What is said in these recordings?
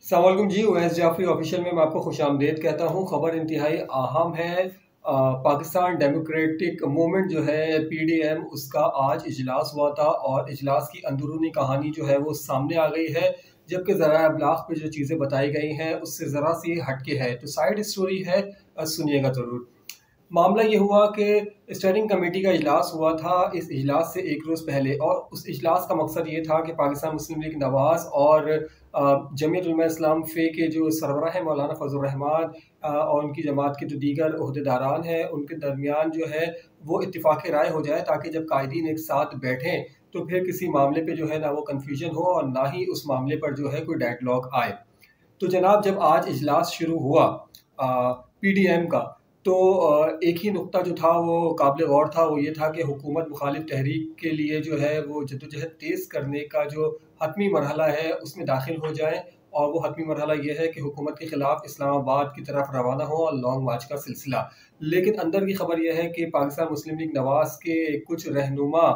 अस्सलामुअलैकुम जी। Owais Jafri official में मैं आपको खुशामदीद कहता हूँ। खबर इंतहाई अहम है। पाकिस्तान डेमोक्रेटिक मूवमेंट जो है पीडीएम, उसका आज इजलास हुआ था और इजलास की अंदरूनी कहानी जो है वो सामने आ गई है। जबकि ज़रा अबलाग पे जो चीज़ें बताई गई हैं उससे ज़रा सी हटके है, तो साइड स्टोरी है, सुनिएगा ज़रूर। मामला ये हुआ कि स्टैंडिंग कमेटी का इजलास हुआ था इस इजलास से एक रोज़ पहले, और उस इजलास का मकसद ये था कि पाकिस्तान मुस्लिम लीग नवाज़ और जमीयत उलमा इस्लाम फ़े के जो सरबराह हैं मौलाना फजल रहमान और उनकी जमात के जो दीगर अहदेदारान हैं उनके दरमियान जो है वो इत्तिफाक राय हो जाए, ताकि जब कायदीन एक साथ बैठें तो फिर किसी मामले पे जो है ना वो कन्फ्यूजन हो और ना ही उस मामले पर जो है कोई डेडलॉक आए। तो जनाब, जब आज इजलास शुरू हुआ पीडीएम का, तो एक ही नुक्ता जो था वो काबिल गौर था, वो ये था कि हुकूमत मुखालिफ तहरीक के लिए जो है वो जद्दोजहद तेज़ करने का जो हतमी मरहला है उसमें दाखिल हो जाए। और वो हतमी मरहला ये है कि हुकूमत के ख़िलाफ़ इस्लामाबाद की तरफ रवाना हो और लॉन्ग मार्च का सिलसिला। लेकिन अंदर की खबर यह है कि पाकिस्तान मुस्लिम लीग नवाज़ के कुछ रहनुमा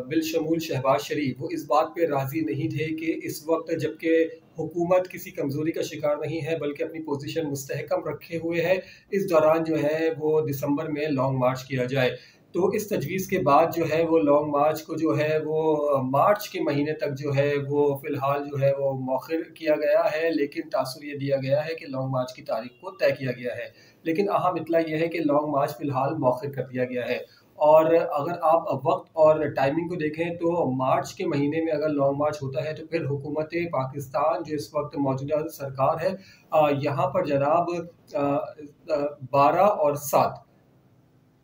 बिलशमूल शहबाज शरीफ वो इस बात पे राज़ी नहीं थे कि इस वक्त, जबकि हुकूमत किसी कमज़ोरी का शिकार नहीं है बल्कि अपनी पोजीशन मुस्तहकम रखे हुए है, इस दौरान जो है वो दिसंबर में लॉन्ग मार्च किया जाए। तो इस तजवीज़ के बाद जो है वो लॉन्ग मार्च को जो है वो मार्च के महीने तक जो है वो फ़िलहाल जो है वो मौखिर किया गया है, लेकिन तासुर ये दिया गया है कि लॉन्ग मार्च की तारीख को तय किया गया है। लेकिन अहम इत्तला ये है कि लॉन्ग मार्च फ़िलहाल मौखिर कर दिया गया है। और अगर आप वक्त और टाइमिंग को देखें तो मार्च के महीने में अगर लॉन्ग मार्च होता है तो फिर हुकूमत पाकिस्तान जो इस वक्त मौजूदा सरकार है, यहाँ पर जनाब 12 और 7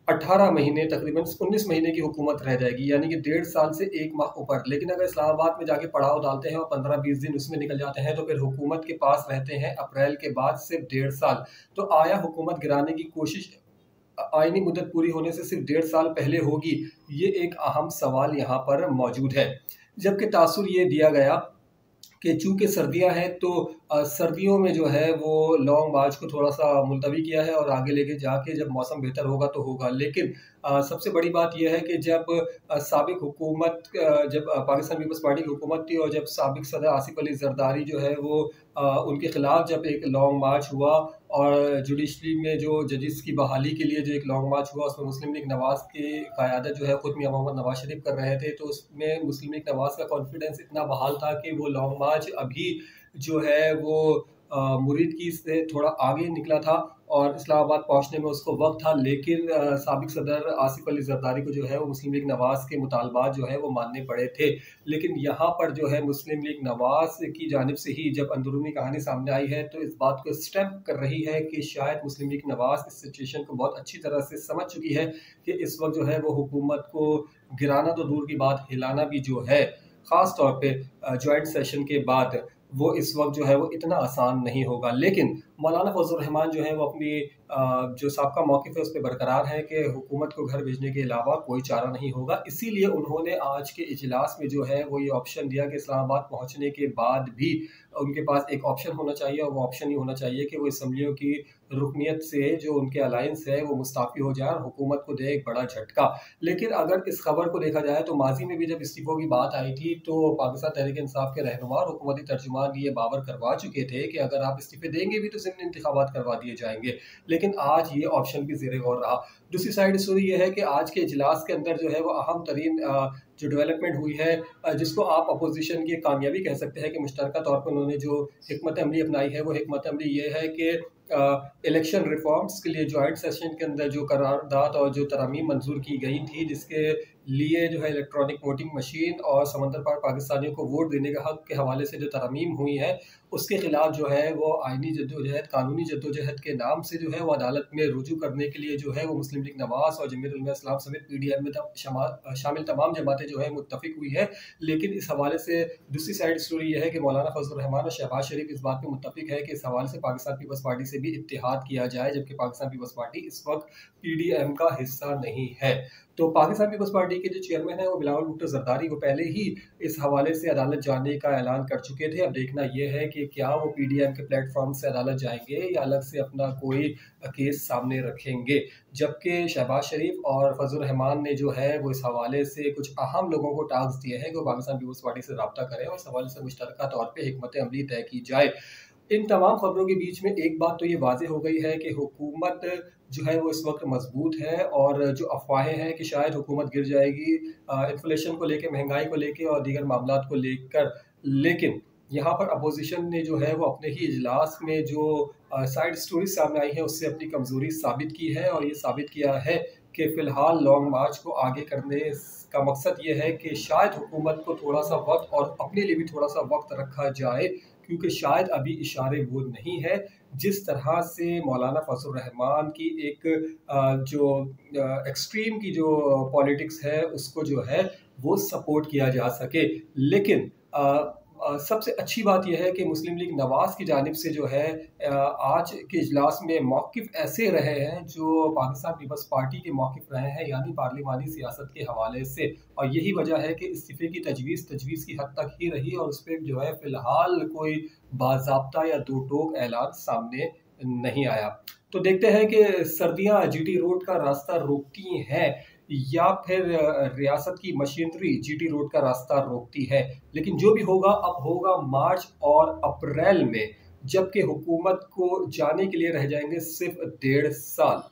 18 महीने, तकरीबन 19 महीने की हुकूमत रह जाएगी, यानी कि 1.5 साल से 1 माह ऊपर। लेकिन अगर इस्लामाबाद में जाके पड़ाव डालते हैं और 15-20 दिन उसमें निकल जाते हैं तो फिर हुकूमत के पास रहते हैं अप्रैल के बाद सिर्फ 1.5 साल। तो आया हुकूमत गिराने की कोशिश आईनी मुद्दत पूरी होने से सिर्फ 1.5 साल पहले होगी? ये एक अहम सवाल यहाँ पर मौजूद है। जबकि तासुर ये दिया गया कि चूँकि सर्दियाँ हैं तो सर्दियों में जो है वो लॉन्ग मार्च को थोड़ा-सा मुलतवी किया है और आगे लेके जाके जब मौसम बेहतर होगा तो होगा। लेकिन सबसे बड़ी बात ये है कि जब साबिक हुकूमत जब पाकिस्तान पीपल्स पार्टी की हुकूमत थी और जब साबिक सदर आसिफ अली ज़रदारी जो है वो उनके खिलाफ जब एक लॉन्ग मार्च हुआ और जुडिशरी में जो जजेस की बहाली के लिए जो एक लॉन्ग मार्च हुआ उसमें मुस्लिम लीग नवाज़ की क़यादत जो है ख़ुद मियां मोहम्मद नवाज़ शरीफ कर रहे थे, तो उसमें मुस्लिम लीग नवाज़ का कॉन्फिडेंस इतना बहाल था कि वो लॉन्ग मार्च अभी जो है वो मुरीद की से थोड़ा आगे निकला था और इस्लामाबाद पहुंचने में उसको वक्त था। लेकिन साबिक सदर आसिफ अली जरदारी को जो है वो मुस्लिम लीग नवाज़ के मुतालबात जो है वो मानने पड़े थे। लेकिन यहाँ पर जो है मुस्लिम लीग नवाज़ की जानिब से ही जब अंदरूनी कहानी सामने आई है तो इस बात को स्टैम्प कर रही है कि शायद मुस्लिम लीग नवाज़ इस सिचुएशन को बहुत अच्छी तरह से समझ चुकी है कि इस वक्त जो है वो हुकूमत को गिराना तो दूर की बात, हिलाना भी जो है ख़ास तौर पे जॉइंट सेशन के बाद, वो इस वक्त जो है वो इतना आसान नहीं होगा। लेकिन मौलाना फजल रहमान जो है वो अपनी जो साबका मौक़िफ़ है उस पे बरकरार है कि हुकूमत को घर भेजने के अलावा कोई चारा नहीं होगा। इसीलिए उन्होंने आज के इजलास में जो है वो ये ऑप्शन दिया कि इस्लामाबाद पहुँचने के बाद भी उनके पास एक ऑप्शन होना चाहिए और वो ऑप्शन ये होना चाहिए कि वो असम्बलियों की रुकनीत से जो उनके अलायंस है वो मुस्ताफ़ी हो जाए और हुकूमत को दे एक बड़ा झटका। लेकिन अगर इस खबर को देखा जाए तो माज़ी में भी जब इस्तीफ़ों की बात आई थी तो पाकिस्तान तहरीक इंसाफ के रहनुमा और हुकूमती तर्जुमान ये बावर करवा चुके थे कि अगर आप इस्तीफ़े देंगे भी तो ज़िमनी इंतखाबात करवा दिए जाएंगे। लेकिन आज ये ऑप्शन भी ज़ेरे गौर रहा। दूसरी साइड स्टोरी ये है कि आज के इजलास के अंदर जो है वो अहम तरीन जो डेवलपमेंट हुई है, जिसको आप अपोजिशन की कामयाबी कह सकते हैं कि मुश्तरका तौर पर उन्होंने जो हिकमत अमली अपनाई है वो हिकमत अमली ये है कि इलेक्शन रिफॉर्म्स के लिए जॉइंट सेशन के अंदर जो करारदाद और जो तरमीम मंजूर की गई थी, जिसके लिए जो है इलेक्ट्रॉनिक वोटिंग मशीन और समंदर पार पाकिस्तानियों को वोट देने का हक के हवाले से जो तरमीम हुई है उसके खिलाफ जो है वो आइनी जद्दोजहद, कानूनी जद्दोजहद के नाम से जो है वो अदालत में रुजू करने के लिए जो है वो मुस्लिम लीग नवाज़ और जमीयत उलमा इस्लाम समेत पीडीएम में शामिल तमाम जमातें जो है मुत्तफिक हुई है। लेकिन इस हवाले से दूसरी साइड स्टोरी ये है कि मौलाना फजल रहमान और शहबाज शरीफ इस बात पर मुत्तफिक है कि इस हवाले से पाकिस्तान पीपल्स पार्टी से भी इत्तेहाद किया जाए, जबकि पाकिस्तान पीपल्स पार्टी इस वक्त पीडीएम का हिस्सा नहीं है। तो पाकिस्तान पीपल्स पार्टी बॉडी के जो चेयरमैन है वो बिलावल भुट्टो जरदारी, वो पहले ही इस हवाले से अदालत जाने का ऐलान कर चुके थे। अब देखना यह है कि क्या वो पीडीएम के प्लेटफॉर्म से अदालत जाएंगे या अलग से अपना कोई केस सामने रखेंगे। जबकि शहबाज शरीफ और फजल रहमान ने जो है वो इस हवाले से कुछ अहम लोगों को टास्क दिए हैं कि वो पाकिस्तान पीपल्स पार्टी से रब्ता करें और इस हवाले से मुश्तरका तौर पर हिकमत अमली तय की जाए। इन तमाम खबरों के बीच में एक बात तो ये वाज़ेह हो गई है कि हुकूमत जो है वो इस वक्त मजबूत है, और जो अफवाहें हैं कि शायद हुकूमत गिर जाएगी इन्फ्लेशन को लेकर, महंगाई को लेकर और दीगर मामलात को लेकर, लेकिन यहाँ पर अपोजिशन ने जो है वो अपने ही इजलास में जो साइड स्टोरी सामने आई है उससे अपनी कमजोरी साबित की है, और ये साबित किया है कि फिलहाल लॉन्ग मार्च को आगे करने का मकसद ये है कि शायद हुकूमत को थोड़ा सा वक्त और अपने लिए भी थोड़ा सा वक्त रखा जाए, क्योंकि शायद अभी इशारे वो नहीं है जिस तरह से मौलाना फजल रहमान की एक जो एक्सट्रीम की जो पॉलिटिक्स है उसको जो है वो सपोर्ट किया जा सके। लेकिन सबसे अच्छी बात यह है कि मुस्लिम लीग नवाज की जानिब से जो है आज के इजलास में मौक़िफ़ ऐसे रहे हैं जो पाकिस्तान पीपल्स पार्टी के मौक़िफ़ रहे हैं, यानी पार्लिमानी सियासत के हवाले से, और यही वजह है कि इस्तीफ़े की तजवीज़ की हद तक ही रही और उस पर जो है फ़िलहाल कोई बाज़ाब्ता या दो टोक ऐलान सामने नहीं आया। तो देखते हैं कि सर्दियाँ जीटी रोड का रास्ता रोकती हैं या फिर रियासत की मशीनरी जीटी रोड का रास्ता रोकती है। लेकिन जो भी होगा अब होगा मार्च और अप्रैल में, जबकि हुकूमत को जाने के लिए रह जाएंगे सिर्फ 1.5 साल।